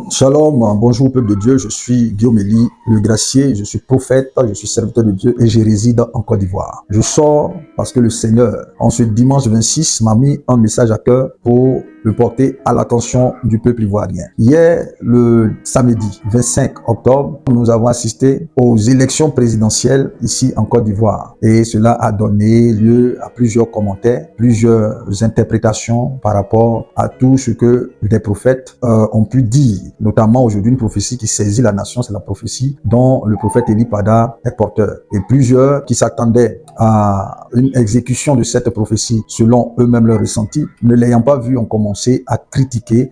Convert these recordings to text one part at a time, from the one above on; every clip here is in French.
Shalom, bonjour peuple de Dieu, je suis Guillaume Elie, le gracier, je suis prophète, je suis serviteur de Dieu et je réside en Côte d'Ivoire. Je sors parce que le Seigneur, en ce dimanche 26, m'a mis un message à cœur pour le porter à l'attention du peuple ivoirien. Hier, le samedi 25 octobre, nous avons assisté aux élections présidentielles ici en Côte d'Ivoire et cela a donné lieu à plusieurs commentaires, plusieurs interprétations par rapport à tout ce que les prophètes ont pu dire. Notamment aujourd'hui, une prophétie qui saisit la nation, c'est la prophétie dont le prophète Eli Pada est porteur. Et plusieurs qui s'attendaient à une exécution de cette prophétie selon eux-mêmes leur ressenti, ne l'ayant pas vu, ont commencé à critiquer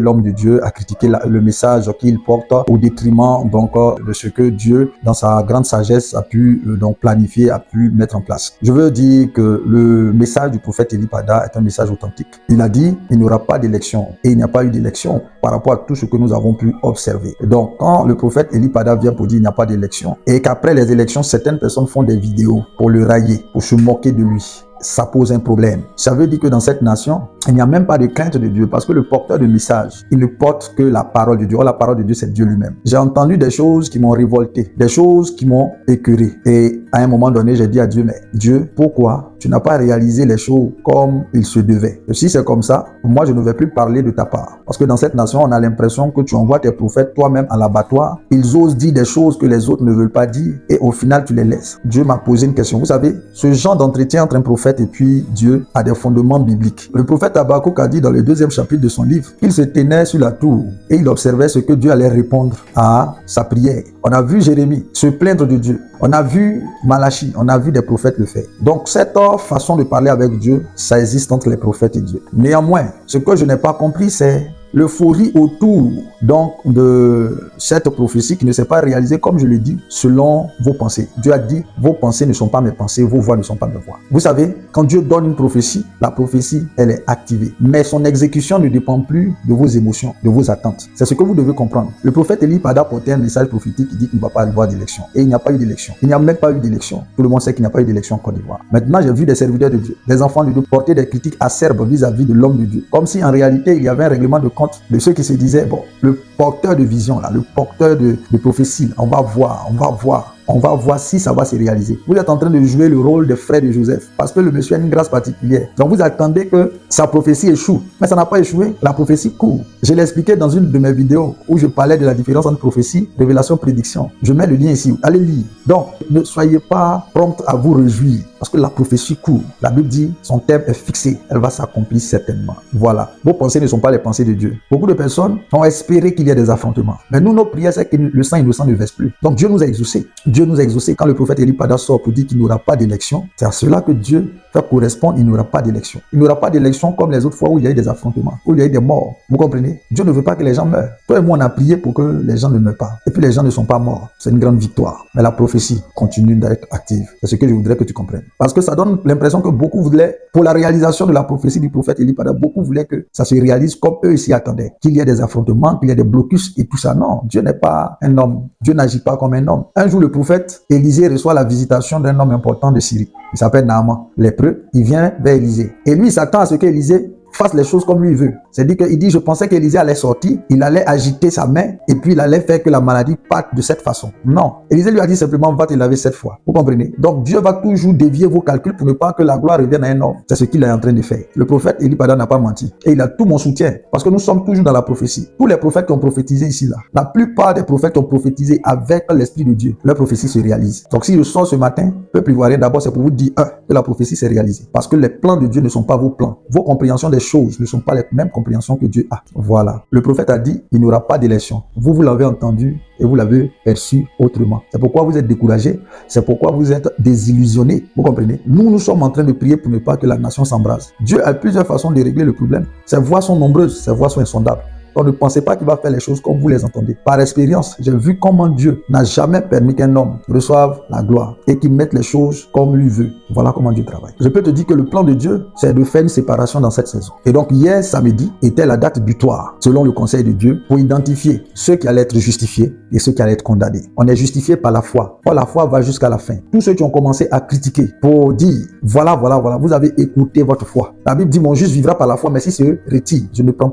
l'homme de Dieu, à critiquer le message qu'il porte au détriment donc de ce que Dieu, dans sa grande sagesse, a pu donc planifier, a pu mettre en place. Je veux dire que le message du prophète Eli Pada est un message authentique. Il a dit, il n'y aura pas d'élection et il n'y a pas eu d'élection par rapport à tout ce que nous avons pu observer. Donc, quand le prophète Eli Pada vient pour dire il n'y a pas d'élection et qu'après les élections, certaines personnes font des vidéos pour le railler, pour se moquer de lui, ça pose un problème. Ça veut dire que dans cette nation, il n'y a même pas de crainte de Dieu parce que le porteur de message, il ne porte que la parole de Dieu. Or, la parole de Dieu, c'est Dieu lui-même. J'ai entendu des choses qui m'ont révolté, des choses qui m'ont écœuré. Et à un moment donné, j'ai dit à Dieu, mais Dieu, pourquoi tu n'as pas réalisé les choses comme il se devait? Et si c'est comme ça, moi, je ne vais plus parler de ta part. Parce que dans cette nation, on a l'impression que tu envoies tes prophètes toi-même à l'abattoir. Ils osent dire des choses que les autres ne veulent pas dire et au final, tu les laisses. Dieu m'a posé une question. Vous savez, ce genre d'entretien entre un prophète et puis Dieu a des fondements bibliques. Le prophète Habakkuk a dit dans le 2e chapitre de son livre qu'il se tenait sur la tour et il observait ce que Dieu allait répondre à sa prière. On a vu Jérémie se plaindre de Dieu. On a vu Malachie, on a vu des prophètes le faire. Donc cette façon de parler avec Dieu, ça existe entre les prophètes et Dieu. Néanmoins, ce que je n'ai pas compris, c'est l'euphorie autour donc de cette prophétie qui ne s'est pas réalisée, comme je le dis, selon vos pensées. Dieu a dit, vos pensées ne sont pas mes pensées, vos voix ne sont pas mes voix. Vous savez, quand Dieu donne une prophétie, la prophétie, elle est activée. Mais son exécution ne dépend plus de vos émotions, de vos attentes. C'est ce que vous devez comprendre. Le prophète Eli Pada portait un message prophétique qui dit qu'il ne va pas y avoir d'élection. Et il n'y a pas eu d'élection. Il n'y a même pas eu d'élection. Tout le monde sait qu'il n'y a pas eu d'élection en Côte d'Ivoire. Maintenant, j'ai vu des serviteurs de Dieu, des enfants de Dieu porter des critiques acerbes vis-à-vis de l'homme de Dieu. Comme si en réalité, il y avait un règlement de compte de ceux qui se disaient, bon, le porteur de vision, là, le porteur de prophétie, on va voir si ça va se réaliser. Vous êtes en train de jouer le rôle des frères de Joseph parce que le monsieur a une grâce particulière. Donc vous attendez que sa prophétie échoue. Mais ça n'a pas échoué. La prophétie court. Je l'ai expliqué dans une de mes vidéos où je parlais de la différence entre prophétie, révélation, prédiction. Je mets le lien ici. Allez lire. Donc ne soyez pas prompt à vous réjouir parce que la prophétie court. La Bible dit son terme est fixé. Elle va s'accomplir certainement. Voilà. Vos pensées ne sont pas les pensées de Dieu. Beaucoup de personnes ont espéré qu'il y ait des affrontements. Mais nous, nos prières, c'est que le sang innocent ne verse plus. Donc Dieu nous a exaucés. Dieu nous a exaucés. Quand le prophète Eli Pada sort pour dire qu'il n'y aura pas d'élection, c'est à cela que Dieu fait correspondre, il n'y aura pas d'élection. Il n'y aura pas d'élection comme les autres fois où il y a eu des affrontements, où il y a eu des morts. Vous comprenez? Dieu ne veut pas que les gens meurent. Toi et moi, on a prié pour que les gens ne meurent pas. Et puis les gens ne sont pas morts. C'est une grande victoire. Mais la prophétie continue d'être active. C'est ce que je voudrais que tu comprennes. Parce que ça donne l'impression que beaucoup voulaient, pour la réalisation de la prophétie du prophète Eli Pada, beaucoup voulaient que ça se réalise comme eux s'y attendaient. Qu'il y ait des affrontements, qu'il y ait des blocus et tout ça. Non, Dieu n'est pas un homme. Dieu n'agit pas comme un homme. Un jour, le prophète Élisée reçoit la visitation d'un homme important de Syrie. Il s'appelle Naaman, lépreux. Il vient vers Élisée. Et lui, il s'attend à ce qu'Élisée fasse les choses comme lui veut. C'est-à-dire qu'il dit, je pensais qu'Élisée allait sortir, il allait agiter sa main et puis il allait faire que la maladie parte de cette façon. Non. Élisée lui a dit simplement, va te laver 7 fois. Vous comprenez? Donc Dieu va toujours dévier vos calculs pour ne pas que la gloire revienne à un homme. C'est ce qu'il est en train de faire. Le prophète Eli Pada n'a pas menti. Et il a tout mon soutien. Parce que nous sommes toujours dans la prophétie. Tous les prophètes qui ont prophétisé ici, là, la plupart des prophètes qui ont prophétisé avec l'Esprit de Dieu, leur prophétie se réalise. Donc si je sors ce matin, peuple ivoirien, d'abord c'est pour vous dire, que la prophétie s'est réalisée. Parce que les plans de Dieu ne sont pas vos plans. Vos compréhensions des choses ne sont pas les mêmes compréhensions que Dieu a. Voilà. Le prophète a dit, il n'y aura pas d'élection. Vous l'avez entendu et vous l'avez perçu autrement. C'est pourquoi vous êtes découragés. C'est pourquoi vous êtes désillusionnés. Vous comprenez? Nous sommes en train de prier pour ne pas que la nation s'embrase. Dieu a plusieurs façons de régler le problème. Ses voies sont nombreuses, ses voies sont insondables. Donc ne pensez pas qu'il va faire les choses comme vous les entendez. Par expérience, j'ai vu comment Dieu n'a jamais permis qu'un homme reçoive la gloire et qu'il mette les choses comme lui veut. Voilà comment Dieu travaille. Je peux te dire que le plan de Dieu, c'est de faire une séparation dans cette saison. Et donc hier, samedi, était la date butoir, selon le conseil de Dieu, pour identifier ceux qui allaient être justifiés et ceux qui allaient être condamnés. On est justifié par la foi. Or, la foi va jusqu'à la fin. Tous ceux qui ont commencé à critiquer pour dire, voilà, vous avez écouté votre foi. La Bible dit, mon juste vivra par la foi, mais s'il se retire,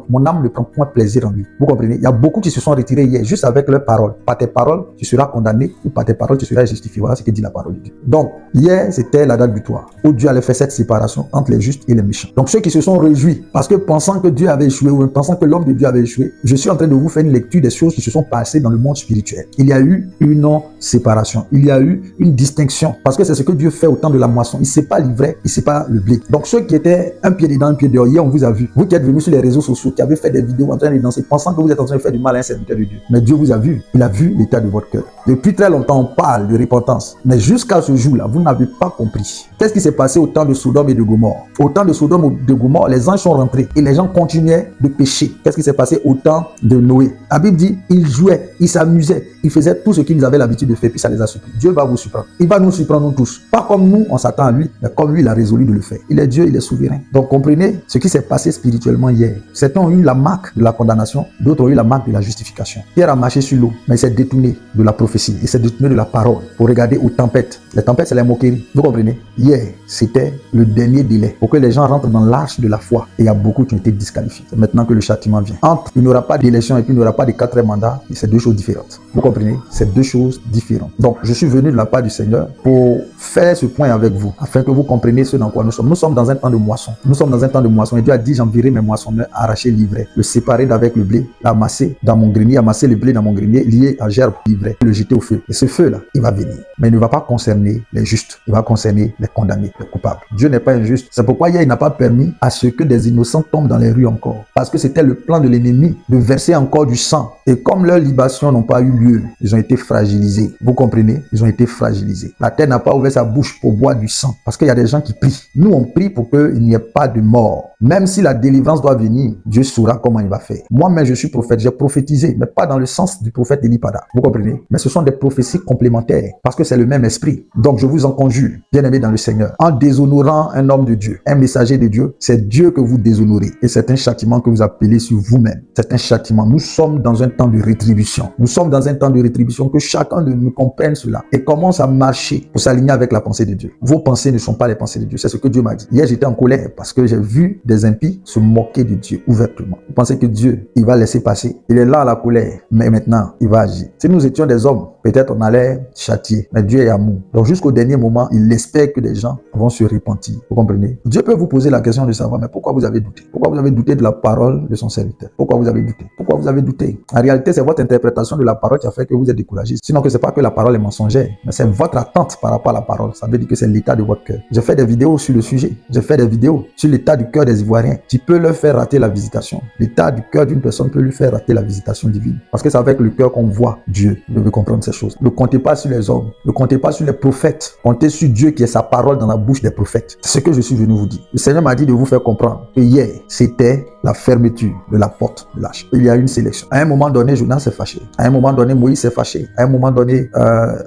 mon âme ne prend point plaisir désir en lui. Vous comprenez? Il y a beaucoup qui se sont retirés hier juste avec leurs paroles. Par tes paroles, tu seras condamné ou par tes paroles, tu seras justifié. Voilà ce que dit la parole de Dieu. Donc, hier, c'était la date butoir où Dieu allait faire cette séparation entre les justes et les méchants. Donc, ceux qui se sont réjouis parce que pensant que Dieu avait échoué ou pensant que l'homme de Dieu avait échoué, je suis en train de vous faire une lecture des choses qui se sont passées dans le monde spirituel. Il y a eu une non-séparation. Il y a eu une distinction parce que c'est ce que Dieu fait au temps de la moisson. Il ne sépare l'ivraie, il ne sépare le blé. Donc, ceux qui étaient un pied dedans, un pied dehors, hier, on vous a vu. Vous qui êtes venus sur les réseaux sociaux, qui avez fait des vidéos en train de danser, pensant que vous êtes en train de faire du mal à un serviteur de Dieu. Mais Dieu vous a vu. Il a vu l'état de votre cœur. Depuis très longtemps, on parle de repentance. Mais jusqu'à ce jour-là, vous n'avez pas compris. Qu'est-ce qui s'est passé au temps de Sodome et de Gomorrhe? Au temps de Sodome et de Gomorrhe, les anges sont rentrés et les gens continuaient de pécher. Qu'est-ce qui s'est passé au temps de Noé? La Bible dit, ils jouaient, ils s'amusaient, ils faisaient tout ce qu'ils avaient l'habitude de faire, puis ça les a surpris. Dieu va vous surprendre. Il va nous surprendre nous tous. Pas comme nous, on s'attend à lui, mais comme lui, il a résolu de le faire. Il est Dieu, il est souverain. Donc comprenez ce qui s'est passé spirituellement hier. Certains ont eu la marque de la condamnation, d'autres ont eu la marque de la justification. Pierre a marché sur l'eau, mais il s'est détourné de la prophétie, il s'est détourné de la parole pour regarder aux tempêtes. Les tempêtes, c'est les moqueries. Vous comprenez? Hier, c'était le dernier délai pour que les gens rentrent dans l'arche de la foi. Et il y a beaucoup qui ont été disqualifiés. C'est maintenant que le châtiment vient. Entre il n'y aura pas d'élection et puis il n'y aura pas de 4e mandat, c'est deux choses différentes. Vous comprenez? C'est deux choses différentes. Donc, je suis venu de la part du Seigneur pour faire ce point avec vous, afin que vous compreniez ce dans quoi nous sommes. Nous sommes dans un temps de moisson. Nous sommes dans un temps de moisson. Et Dieu a dit, j'enverrai mes moissonneurs arracher l'ivraie, le séparer d'avec le blé, l'amasser dans mon grenier, amasser le blé dans mon grenier, lié à gerbe l'ivraie, le jeter au feu. Et ce feu-là, il va venir. Mais il ne va pas concerner les justes. Il va concerner les condamnés, les coupables. Dieu n'est pas injuste. C'est pourquoi hier, il n'a pas permis à ce que des innocents tombent dans les rues encore. Parce que c'était le plan de l'ennemi de verser encore du sang. Et comme leurs libations n'ont pas eu lieu, ils ont été fragilisés. Vous comprenez? Ils ont été fragilisés. La terre n'a pas ouvert sa bouche pour boire du sang. Parce qu'il y a des gens qui prient. Nous, on prie pour qu'il n'y ait pas de mort. Même si la délivrance doit venir, Dieu saura comment il va faire. Moi-même, je suis prophète. J'ai prophétisé, mais pas dans le sens du prophète Élie Pada. Vous comprenez? Mais ce sont des prophéties complémentaires. Parce que c'est le même esprit. Donc, je vous en conjure, bien-aimés dans le Seigneur. En déshonorant un homme de Dieu, un messager de Dieu, c'est Dieu que vous déshonorez. Et c'est un châtiment que vous appelez sur vous-même. C'est un châtiment. Nous sommes dans un temps de rétribution. Nous sommes dans un temps de rétribution, que chacun de nous comprenne cela et commence à marcher pour s'aligner avec la pensée de Dieu. Vos pensées ne sont pas les pensées de Dieu. C'est ce que Dieu m'a dit. Hier, j'étais en colère parce que j'ai vu des impies se moquer de Dieu ouvertement. Vous pensez que Dieu, il va laisser passer? Il est là à la colère, mais maintenant, il va agir. Si nous étions des hommes, peut-être on allait châtier. Mais Dieu est amour. Donc jusqu'au dernier moment, il espère que des gens vont se repentir. Vous comprenez? Dieu peut vous poser la question de savoir, mais pourquoi vous avez douté? Pourquoi vous avez douté de la parole de son serviteur? Pourquoi vous avez douté? Pourquoi vous avez douté? En réalité, c'est votre interprétation de la parole qui a fait que vous êtes découragé. Sinon que c'est pas que la parole est mensongère, mais c'est votre attente par rapport à la parole. Ça veut dire que c'est l'état de votre cœur. J'ai fait des vidéos sur le sujet. J'ai fait des vidéos sur l'état du cœur des Ivoiriens. Tu peux leur faire rater la visitation. L'état du cœur d'une personne peut lui faire rater la visitation divine. Parce que c'est avec le cœur qu'on voit Dieu. Vous devez comprendre ces choses. Ne comptez pas sur les hommes. Ne comptez pas sur les prophètes. Comptez sur Dieu qui est sa parole dans la bouche des prophètes. C'est ce que je suis venu vous dire. Le Seigneur m'a dit de vous faire comprendre que hier, c'était la fermeture de la porte de l'arche. Il y a une sélection. À un moment donné, Jonas s'est fâché. À un moment donné, Moïse s'est fâché. À un moment donné,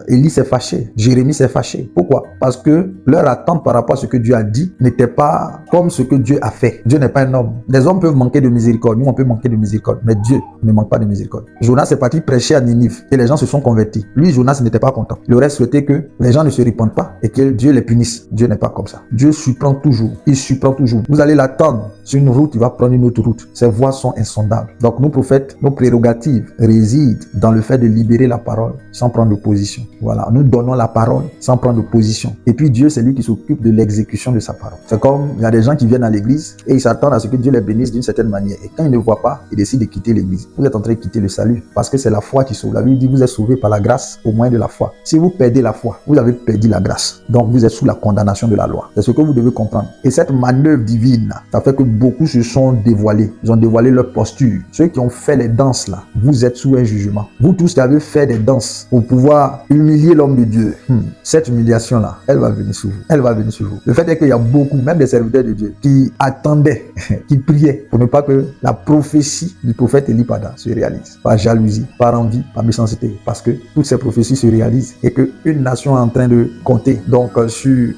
Élie s'est fâché. Jérémie s'est fâché. Pourquoi? Parce que leur attente par rapport à ce que Dieu a dit n'était pas comme ce que Dieu a fait. Dieu n'est pas un homme. Les hommes peuvent manquer de miséricorde. Nous, on peut manquer de miséricorde. Mais Dieu ne manque pas de miséricorde. Jonas est parti prêcher à Ninive et les gens se sont convertis. Lui, Jonas n'était pas content. Il aurait souhaité que les gens ne se répandent pas et que Dieu les punisse. Dieu n'est pas comme ça. Dieu surprend toujours. Il surprend toujours. Vous allez l'attendre sur une route, il va prendre une autre route. Ses voies sont insondables. Donc, nous, prophètes, nos prérogatives résident dans le fait de libérer la parole sans prendre de position. Voilà. Nous donnons la parole sans prendre de position. Et puis, Dieu, c'est lui qui s'occupe de l'exécution de sa parole. C'est comme, il y a des gens qui viennent à l'église et ils s'attendent à ce que Dieu les bénisse d'une certaine manière. Et quand ils ne voient pas, ils décident de quitter l'église. Vous êtes en train de quitter le salut parce que c'est la foi qui sauve. La Bible dit, vous êtes sauvés par la grâce au moyen de la foi. Si vous perdez la foi, vous avez perdu la grâce. Donc, vous êtes sous la condamnation de la loi. C'est ce que vous devez comprendre. Et cette manœuvre divine, ça fait que beaucoup se sont dévoilés. Ils ont dévoilé leur posture. Ceux qui ont fait les danses là, vous êtes sous un jugement. Vous tous qui avez fait des danses pour pouvoir humilier l'homme de Dieu, cette humiliation là, elle va venir sur vous. Elle va venir sur vous. Le fait est qu'il y a beaucoup, même des serviteurs de Dieu, qui attendaient, qui priaient pour ne pas que la prophétie du prophète Élie Pada se réalise. Par jalousie, par envie, par méchanceté. Parce que toutes ces prophéties se réalisent et qu'une nation est en train de compter donc sur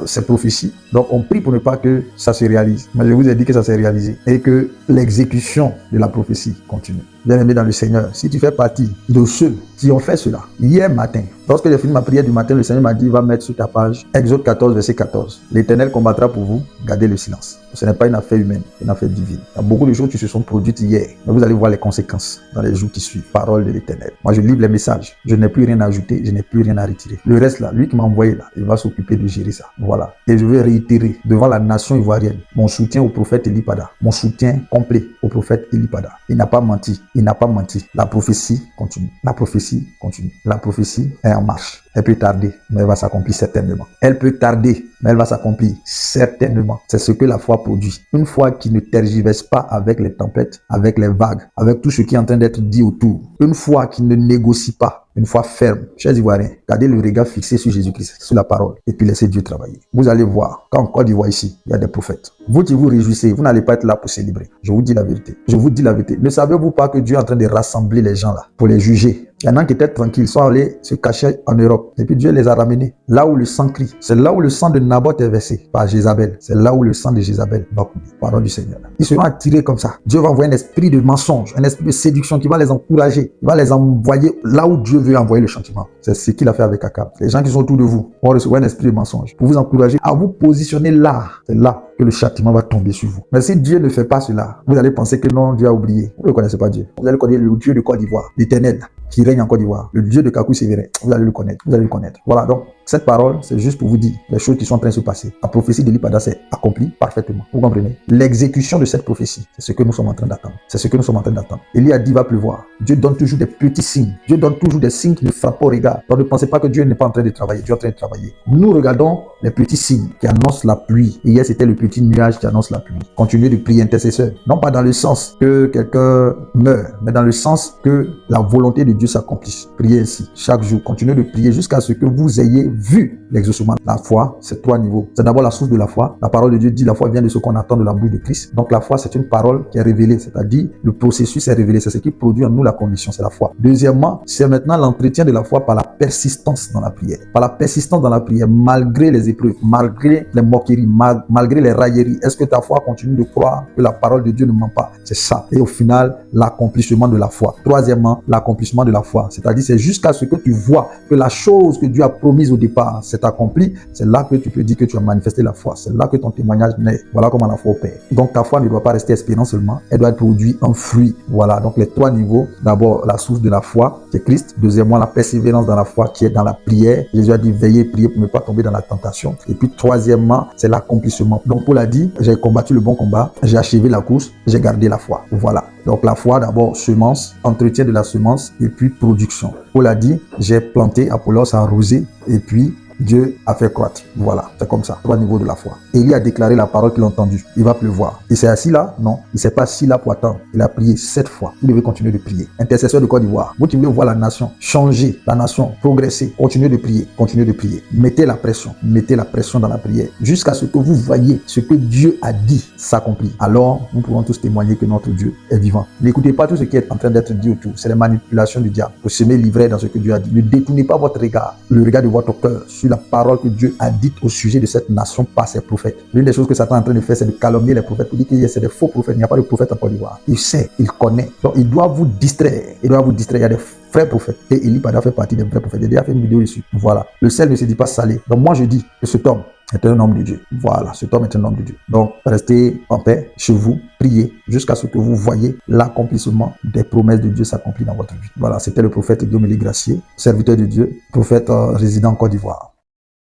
ces prophéties. Donc on prie pour ne pas que ça se réalise. Mais je vous ai dit que ça s'est réalisé et que l'exécution de la prophétie continue. Bien-aimé dans le Seigneur, si tu fais partie de ceux qui ont fait cela hier matin, Lorsque j'ai fini ma prière du matin, le Seigneur m'a dit, va mettre sur ta page Exode 14, verset 14. L'Éternel combattra pour vous, gardez le silence. Ce n'est pas une affaire humaine, c'est une affaire divine. Il y a beaucoup de choses qui se sont produites hier, mais vous allez voir les conséquences dans les jours qui suivent. Parole de l'Éternel. Moi, je livre les messages. Je n'ai plus rien à ajouter, je n'ai plus rien à retirer. Le reste là, lui qui m'a envoyé là, il va s'occuper de gérer ça. Voilà. Et je vais réitérer devant la nation ivoirienne mon soutien au prophète Eli Pada. Mon soutien complet au prophète Eli Pada. Il n'a pas menti. Il n'a pas menti. La prophétie continue. La prophétie continue. La prophétie est en marche. Elle peut tarder, mais elle va s'accomplir certainement. Elle peut tarder, mais elle va s'accomplir certainement. C'est ce que la foi produit. Une foi qui ne tergiverse pas avec les tempêtes, avec les vagues, avec tout ce qui est en train d'être dit autour. Une foi qui ne négocie pas. Une foi ferme. Chers Ivoiriens, gardez le regard fixé sur Jésus-Christ, sur la parole, et puis laissez Dieu travailler. Vous allez voir, quand en Côte d'Ivoire ici, il y a des prophètes. Vous qui vous réjouissez, vous n'allez pas être là pour célébrer. Je vous dis la vérité. Je vous dis la vérité. Ne savez-vous pas que Dieu est en train de rassembler les gens là pour les juger? Il y en a qui étaient tranquilles, sont allés se cacher en Europe. Et puis Dieu les a ramenés là où le sang crie. C'est là où le sang de Naboth est versé par Jézabel. C'est là où le sang de Jézabel va couler. Parole du Seigneur. Ils seront attirés comme ça. Dieu va envoyer un esprit de mensonge, un esprit de séduction qui va les encourager. Il va les envoyer là où Dieu veut envoyer le châtiment. C'est ce qu'il a fait avec Akab. Les gens qui sont autour de vous vont recevoir un esprit de mensonge pour vous encourager à vous positionner là. C'est là que le châtiment va tomber sur vous. Mais si Dieu ne fait pas cela, vous allez penser que non, Dieu a oublié. Vous ne connaissez pas Dieu. Vous allez connaître le Dieu de Côte d'Ivoire, l'Éternel, qui règne en Côte d'Ivoire, le Dieu de Kakou Sévérin. Vous allez le connaître. Vous allez le connaître. Voilà, donc cette parole, c'est juste pour vous dire les choses qui sont en train de se passer. La prophétie d'Eli Pada s'est accomplie parfaitement. Vous comprenez? L'exécution de cette prophétie, c'est ce que nous sommes en train d'attendre. C'est ce que nous sommes en train d'attendre. Élie a dit, va pleuvoir. Dieu donne toujours des petits signes. Dieu donne toujours des signes qui ne frappent pas au regard. Donc ne pensez pas que Dieu n'est pas en train de travailler. Dieu est en train de travailler. Nous regardons les petits signes qui annoncent la pluie. Et hier, c'était le petit nuage qui annonce la pluie. Continuez de prier, intercesseur. Non pas dans le sens que quelqu'un meurt, mais dans le sens que la volonté de Dieu s'accomplisse. Priez ainsi. Chaque jour, continuez de prier jusqu'à ce que vous ayez vu l'exaucement. La foi, c'est 3 niveaux. C'est d'abord la source de la foi. La parole de Dieu dit la foi vient de ce qu'on attend de la bouche de Christ. Donc la foi, c'est une parole qui est révélée, c'est-à-dire le processus est révélé. C'est ce qui produit en nous la conviction, c'est la foi. Deuxièmement, c'est maintenant l'entretien de la foi par la persistance dans la prière. Par la persistance dans la prière, malgré les épreuves, malgré les moqueries, malgré les railleries. Est-ce que ta foi continue de croire que la parole de Dieu ne ment pas? C'est ça. Et au final, l'accomplissement de la foi. Troisièmement, l'accomplissement de la foi. C'est-à-dire, c'est jusqu'à ce que tu vois que la chose que Dieu a promise au départ s'est accomplie. C'est là que tu peux dire que tu as manifesté la foi. C'est là que ton témoignage naît. Voilà comment la foi opère. Donc, ta foi ne doit pas rester espérance seulement. Elle doit produire un fruit. Voilà. Donc, les 3 niveaux. D'abord, la source de la foi, qui est Christ. Deuxièmement, la persévérance dans la foi, qui est dans la prière. Jésus a dit, veillez, priez pour ne pas tomber dans la tentation. Et puis, troisièmement, c'est l'accomplissement. Donc, Paul a dit, j'ai combattu le bon combat, j'ai achevé la course, j'ai gardé la foi. Voilà. Donc, la foi, d'abord, semence, entretien de la semence, et puis production. Paul a dit, j'ai planté, Apollos a arrosé, et puis Dieu a fait croître. Voilà, c'est comme ça. 3 niveaux de la foi. Élie a déclaré la parole qu'il a entendue. Il va pleuvoir. Il s'est assis là? Non. Il s'est pas assis là pour attendre. Il a prié 7 fois. Vous devez continuer de prier. Intercesseur de Côte d'Ivoire. Vous qui voulez voir la nation changer, la nation progresser, continuez de prier. Continuez de prier. Mettez la pression. Mettez la pression dans la prière. Jusqu'à ce que vous voyez ce que Dieu a dit s'accomplir. Alors, nous pouvons tous témoigner que notre Dieu est vivant. N'écoutez pas tout ce qui est en train d'être dit autour. C'est les manipulations du diable pour semer l'ivraie dans ce que Dieu a dit. Ne détournez pas votre regard, le regard de votre cœur sur la parole que Dieu a dite au sujet de cette nation par ses prophètes. L'une des choses que Satan est en train de faire, c'est de calomnier les prophètes pour dire que c'est des faux prophètes. Il n'y a pas de prophète en Côte d'Ivoire. Il sait, il connaît. Donc, il doit vous distraire. Il doit vous distraire. Il y a des vrais prophètes. Et Eli Pada fait partie des vrais prophètes. J'ai déjà fait une vidéo dessus. Voilà. Le sel ne se dit pas salé. Donc, moi, je dis que cet homme est un homme de Dieu. Voilà, cet homme est un homme de Dieu. Donc, restez en paix chez vous, priez jusqu'à ce que vous voyez l'accomplissement des promesses de Dieu s'accomplir dans votre vie. Voilà, c'était le prophète Guillaume Gracier, serviteur de Dieu, prophète résident en Côte d'Ivoire.